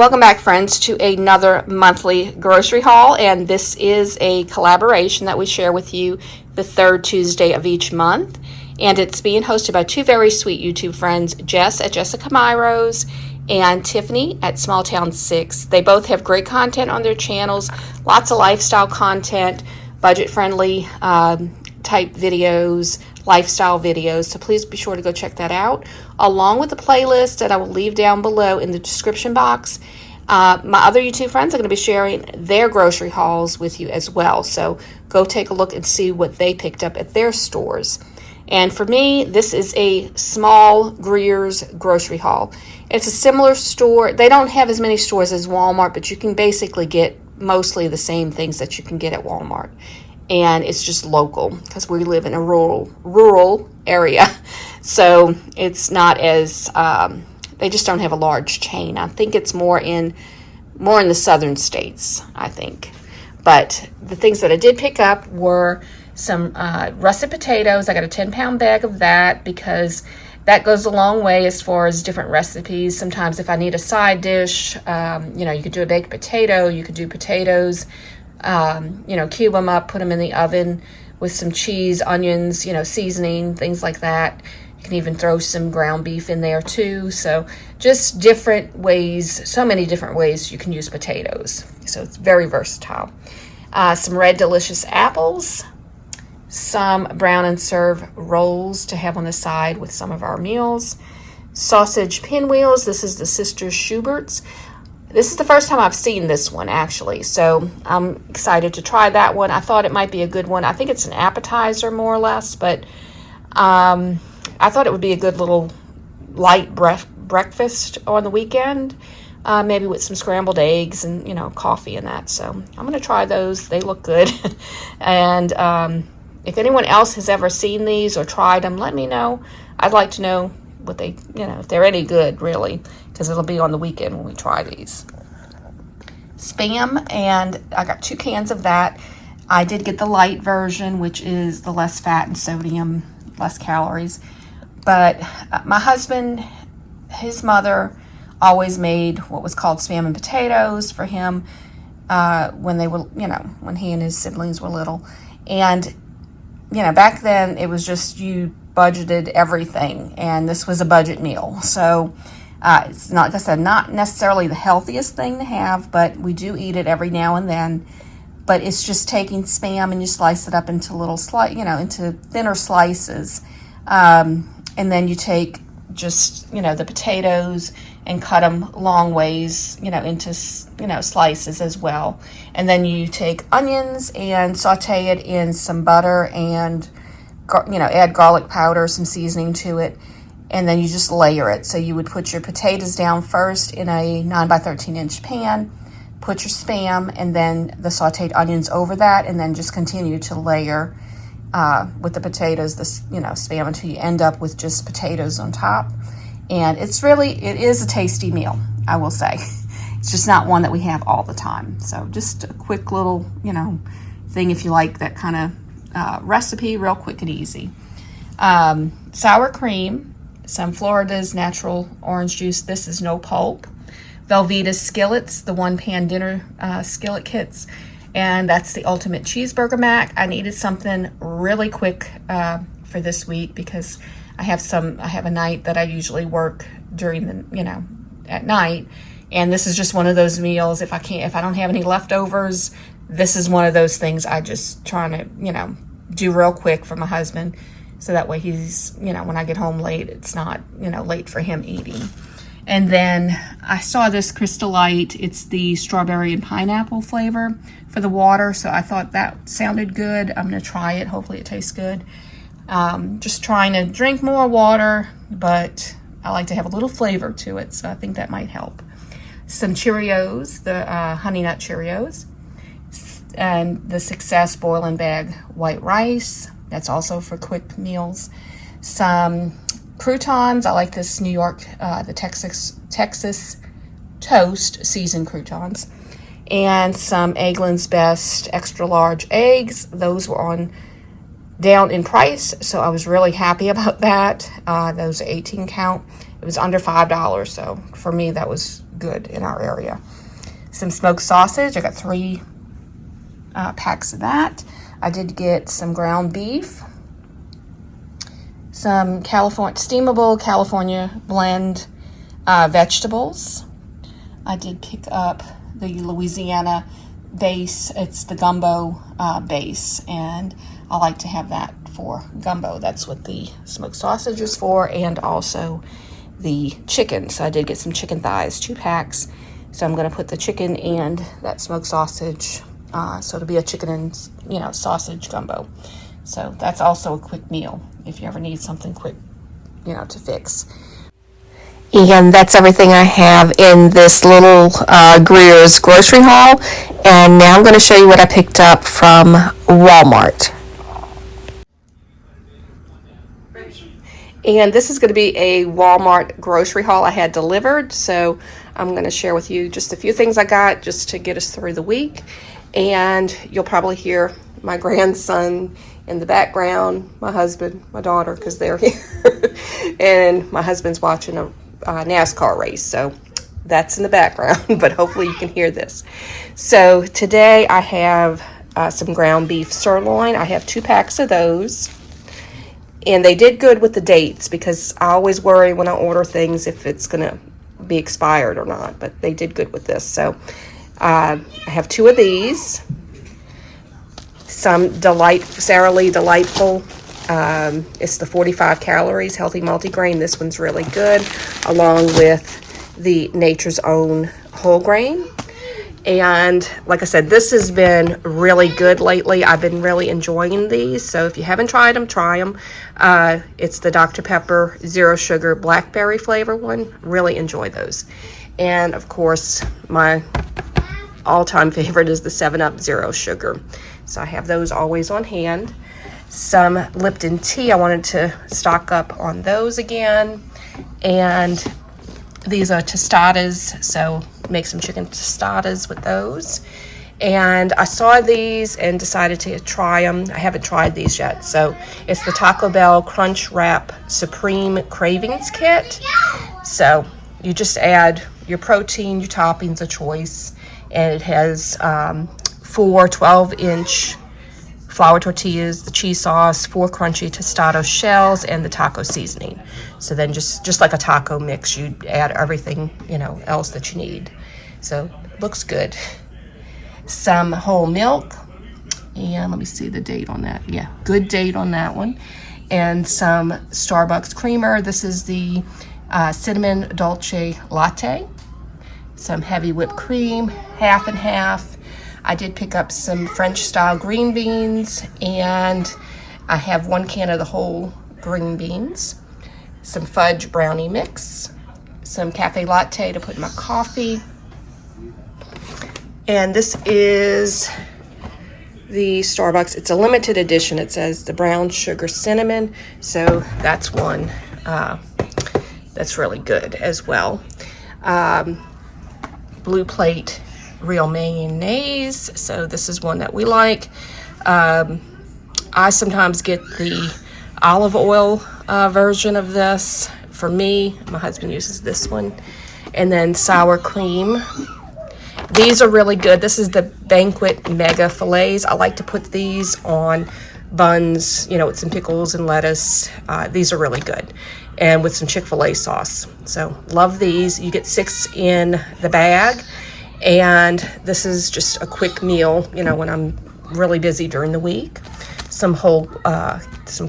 Welcome back, friends, to another monthly grocery haul, and this is a collaboration that we share with you the third Tuesday of each month, and it's being hosted by two very sweet YouTube friends, Jess at Jessica Myros and Tiffany at Small Town 6. They both have great content on their channels, lots of lifestyle content, budget-friendly type videos, lifestyle videos, so please be sure to go check that out, along with the playlist that I will leave down below in the description box. My other YouTube friends are going to be sharing their grocery hauls with you as well, so go take a look and see what they picked up at their stores. And for me, this is a small Greers grocery haul. It's a similar store. They don't have as many stores as Walmart, but you can basically get mostly the same things that you can get at Walmart. And it's just local because we live in a rural area, so it's not as they just don't have a large chain. I think it's more in the southern states, I think. But the things that I did pick up were some russet potatoes. I got a 10-pound bag of that because that goes a long way as far as different recipes. Sometimes if I need a side dish, you could do a baked potato, you could do potatoes. Cube them up, put them in the oven with some cheese, onions, seasoning, things like that. You can even throw some ground beef in there too. So just different ways, so many different ways you can use potatoes. So it's very versatile. Some red delicious apples, some brown and serve rolls to have on the side with some of our meals, sausage pinwheels. This is the Sister Schubert's. This is the first time I've seen this one, actually, so I'm excited to try that one. I thought it might be a good one. I think it's an appetizer, more or less, but I thought it would be a good little light breakfast on the weekend, maybe with some scrambled eggs and, coffee and that. So I'm going to try those. They look good. And if anyone else has ever seen these or tried them, let me know. I'd like to know what they, if they're any good, really, because it'll be on the weekend when we try these. Spam, and I got 2 cans of that. I did get the light version, which is the less fat and sodium, less calories. But my husband, his mother always made what was called spam and potatoes for him when they were, when he and his siblings were little. And, back then it was just you budgeted everything, and this was a budget meal. So it's not, like I said, not necessarily the healthiest thing to have, but we do eat it every now and then. But it's just taking spam and you slice it up into little into thinner slices, and then you take just the potatoes and cut them long ways into slices as well, and then you take onions and saute it in some butter and add garlic powder, some seasoning to it, and then you just layer it. So you would put your potatoes down first in a 9 by 13 inch pan, put your spam and then the sauteed onions over that, and then just continue to layer with the potatoes, spam, until you end up with just potatoes on top. And it is a tasty meal, I will say. It's just not one that we have all the time. So just a quick little, thing if you like that kind of recipe, real quick and easy. Sour cream, some Florida's natural orange juice. This is no pulp. Velveeta skillets, the 1-pan dinner skillet kits, and that's the ultimate cheeseburger mac. I needed something really quick for this week because I have a night that I usually work during the at night, and this is just one of those meals. If I don't have any leftovers, this is one of those things I just trying to do real quick for my husband, so that way he's when I get home late, it's not late for him eating. And then I saw this Crystal Light. It's the strawberry and pineapple flavor for the water, so I thought that sounded good. I'm gonna try it. Hopefully it tastes good. Just trying to drink more water, but I like to have a little flavor to it, so I think that might help. Some Cheerios, the Honey Nut Cheerios, and the Success Boil and Bag white rice. That's also for quick meals. Some croutons. I like this New York, the Texas Toast seasoned croutons. And some Eggland's Best extra large eggs. Those were down in price, so I was really happy about that. Those are 18 count. It was under $5, so for me that was good in our area. Some smoked sausage. I got 3 packs of that. I did get some ground beef, some steamable California blend vegetables. I did pick up the Louisiana base. It's the gumbo base, and I like to have that for gumbo. That's what the smoked sausage is for, and also the chicken. So I did get some chicken thighs, 2 packs. So I'm going to put the chicken and that smoked sausage. So it'll be a chicken and sausage gumbo. So that's also a quick meal if you ever need something quick, to fix. And that's everything I have in this little Greers grocery haul. And now I'm going to show you what I picked up from Walmart. And this is going to be a Walmart grocery haul I had delivered. So I'm going to share with you just a few things I got just to get us through the week. And you'll probably hear my grandson in the background, my husband, my daughter, because they're here. And my husband's watching a NASCAR race. So that's in the background, but hopefully you can hear this. So today I have some ground beef sirloin. I have 2 packs of those. And they did good with the dates, because I always worry when I order things if it's going to be expired or not. But they did good with this. So I have 2 of these. Some Sara Lee Delightful. It's the 45 calories, healthy multigrain. This one's really good, along with the Nature's Own whole grain. And like I said, this has been really good lately. I've been really enjoying these. So if you haven't tried them, try them. It's the Dr. Pepper Zero Sugar Blackberry flavor one. Really enjoy those. And of course, my all-time favorite is the 7-Up Zero Sugar. So I have those always on hand. Some Lipton tea. I wanted to stock up on those again. And these are tostadas, so make some chicken tostadas with those. And I saw these and decided to try them. I haven't tried these yet. So it's the Taco Bell Crunch Wrap Supreme Cravings Kit. So you just add your protein, your toppings of choice, and it has 4 12-inch flour tortillas, the cheese sauce, 4 crunchy tostado shells, and the taco seasoning. So then just like a taco mix, you add everything, else that you need. So it looks good. Some whole milk, and let me see the date on that. Yeah, good date on that one. And some Starbucks creamer. This is the cinnamon dolce latte. Some heavy whipped cream, half and half. I did pick up some French-style green beans, and I have 1 can of the whole green beans, some fudge brownie mix, some cafe latte to put in my coffee, and this is the Starbucks. It's a limited edition. It says the brown sugar cinnamon, so that's one that's really good as well. Blue Plate real mayonnaise, so this is one that we like. I sometimes get the olive oil version of this. For me, my husband uses this one. And then sour cream. These are really good. This is the Banquet Mega Fillets. I like to put these on buns, with some pickles and lettuce. These are really good. And with some Chick-fil-A sauce. So love these. You get 6 in the bag. And this is just a quick meal, when I'm really busy during the week. Some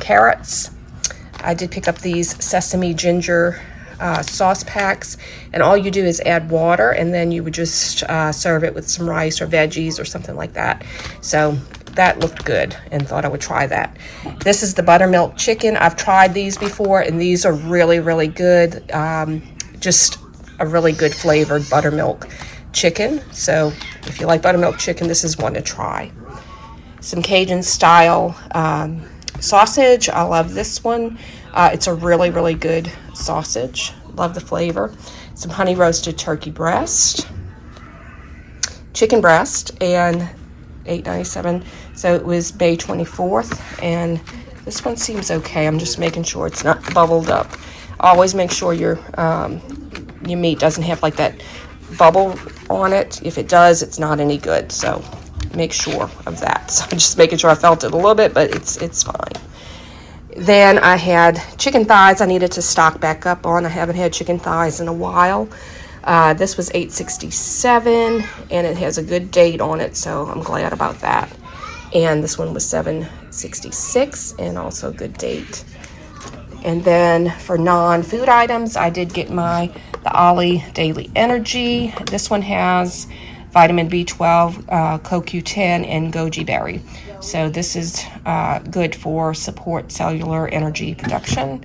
carrots. I did pick up these sesame ginger sauce packs, and all you do is add water, and then you would just serve it with some rice or veggies or something like that. So that looked good, and thought I would try that. This is the buttermilk chicken. I've tried these before, and these are really, really good. Just a really good flavored buttermilk chicken. So if you like buttermilk chicken, this is one to try. Some Cajun style sausage. I love this one. It's a really, really good sausage. Love the flavor. Some honey roasted turkey breast, chicken breast, and $8.97. So it was May 24th, and this one seems okay. I'm just making sure it's not bubbled up. Always make sure your meat doesn't have like that bubble on it. If it does, it's not any good, so make sure of that. So I'm just making sure I felt it a little bit, but it's fine. Then I had chicken thighs I needed to stock back up on. I haven't had chicken thighs in a while. This was $8.67, and it has a good date on it, so I'm glad about that. And this one was $7.66, and also a good date. And then for non-food items, I did get the Ollie Daily Energy. This one has vitamin B12, CoQ10, and goji berry. So this is good for support cellular energy production.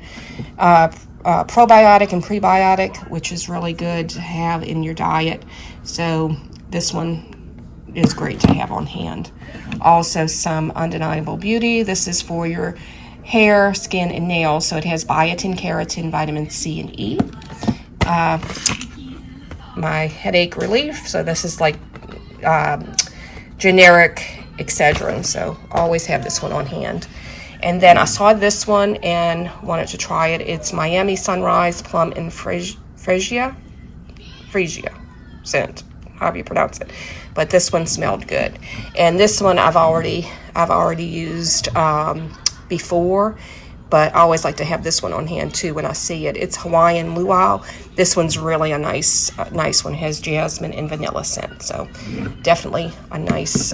Probiotic and prebiotic, which is really good to have in your diet. So this one is great to have on hand. Also some Undeniable Beauty. This is for your hair, skin, and nails. So it has biotin, keratin, vitamin C, and E. My headache relief. So this is like generic Excedrin. So always have this one on hand. And then I saw this one and wanted to try it. It's Miami Sunrise Plum and Freesia scent, however you pronounce it. But this one smelled good. And this one I've already used before, but I always like to have this one on hand too when I see it. It's Hawaiian Luau. This one's really a nice one. It has jasmine and vanilla scent. So definitely a nice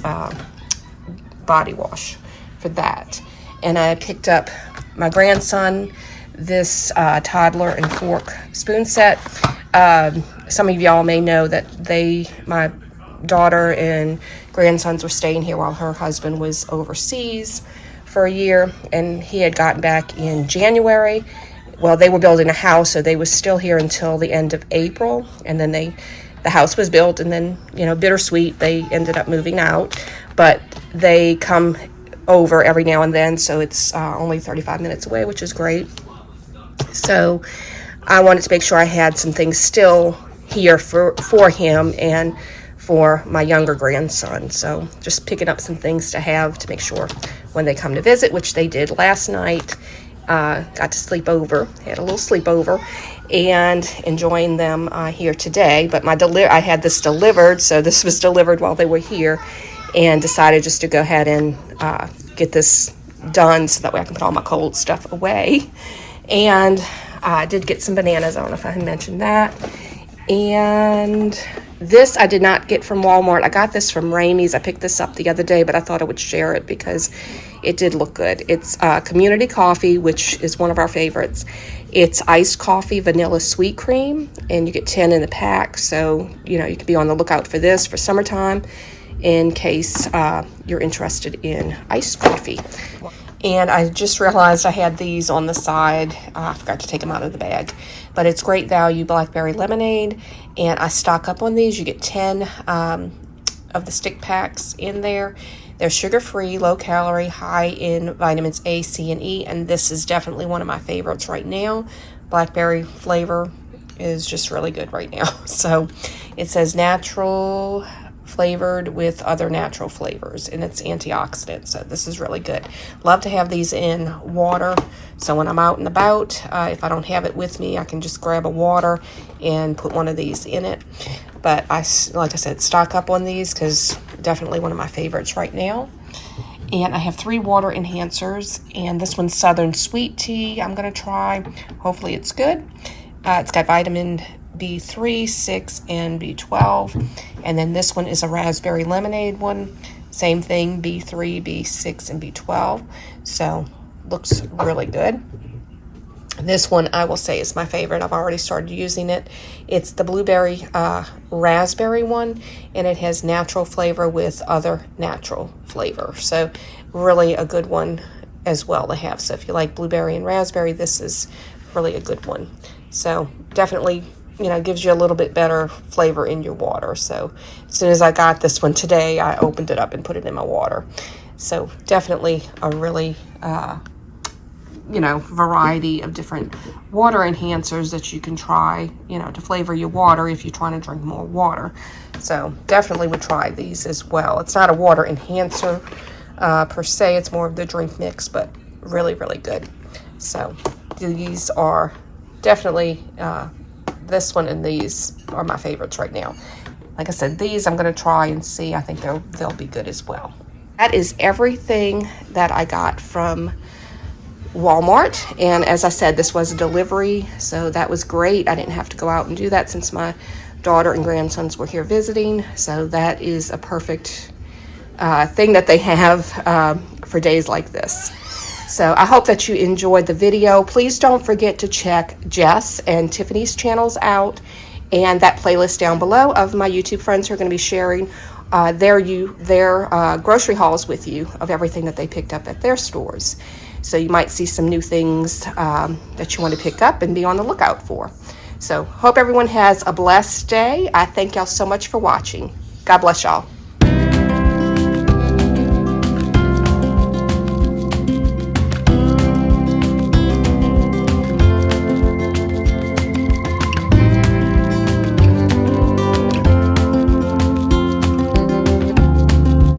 body wash for that. And I picked up my grandson this toddler and fork spoon set. Some of y'all may know that my daughter and grandsons were staying here while her husband was overseas for a year, and he had gotten back in January. Well, they were building a house, so they was still here until the end of April, and then the house was built, and then, bittersweet, they ended up moving out, but they come over every now and then, so it's only 35 minutes away, which is great. So I wanted to make sure I had some things still here for him and for my younger grandson. So just picking up some things to have to make sure when they come to visit, which they did last night. Got to sleep over, had a little sleepover, and enjoying them here today. But I had this delivered, so this was delivered while they were here, and decided just to go ahead and get this done so that way I can put all my cold stuff away. And I did get some bananas. I don't know if I had mentioned that. And this I did not get from Walmart. I got this from Ramey's. I picked this up the other day, but I thought I would share it because it did look good. It's community coffee, which is one of our favorites. It's iced coffee, vanilla sweet cream, and you get 10 in the pack. So, you could be on the lookout for this for summertime in case you're interested in iced coffee. And I just realized I had these on the side. I forgot to take them out of the bag. But it's great value, blackberry lemonade. And I stock up on these. You get 10 of the stick packs in there. They're sugar-free, low-calorie, high in vitamins A, C, and E. And this is definitely one of my favorites right now. Blackberry flavor is just really good right now. So it says natural flavored with other natural flavors, and it's antioxidant, so this is really good. Love to have these in water, so when I'm out and about, if I don't have it with me, I can just grab a water and put one of these in it. But like I said, stock up on these because definitely one of my favorites right now. And I have 3 water enhancers, and this one's Southern Sweet Tea I'm going to try. Hopefully it's good. It's got vitamin B3, 6, and B12. And then this one is a raspberry lemonade one. Same thing, B3, B6, and B12. So looks really good. This one I will say is my favorite. I've already started using it. It's the blueberry raspberry one, and it has natural flavor with other natural flavor. So really a good one as well to have. So if you like blueberry and raspberry, this is really a good one. So definitely, gives you a little bit better flavor in your water. So as soon as I got this one today, I opened it up and put it in my water. So definitely a really, variety of different water enhancers that you can try, to flavor your water if you're trying to drink more water. So definitely would try these as well. It's not a water enhancer per se. It's more of the drink mix, but really, really good. So these are definitely this one and these are my favorites right now. Like I said, these I'm going to try and see. I think they'll be good as well. That is everything that I got from Walmart. And as I said, this was a delivery, so that was great. I didn't have to go out and do that since my daughter and grandsons were here visiting. So that is a perfect thing that they have for days like this. So I hope that you enjoyed the video. Please don't forget to check Jess and Tiffany's channels out and that playlist down below of my YouTube friends who are going to be sharing their grocery hauls with you of everything that they picked up at their stores. So you might see some new things that you want to pick up and be on the lookout for. So hope everyone has a blessed day. I thank y'all so much for watching. God bless y'all.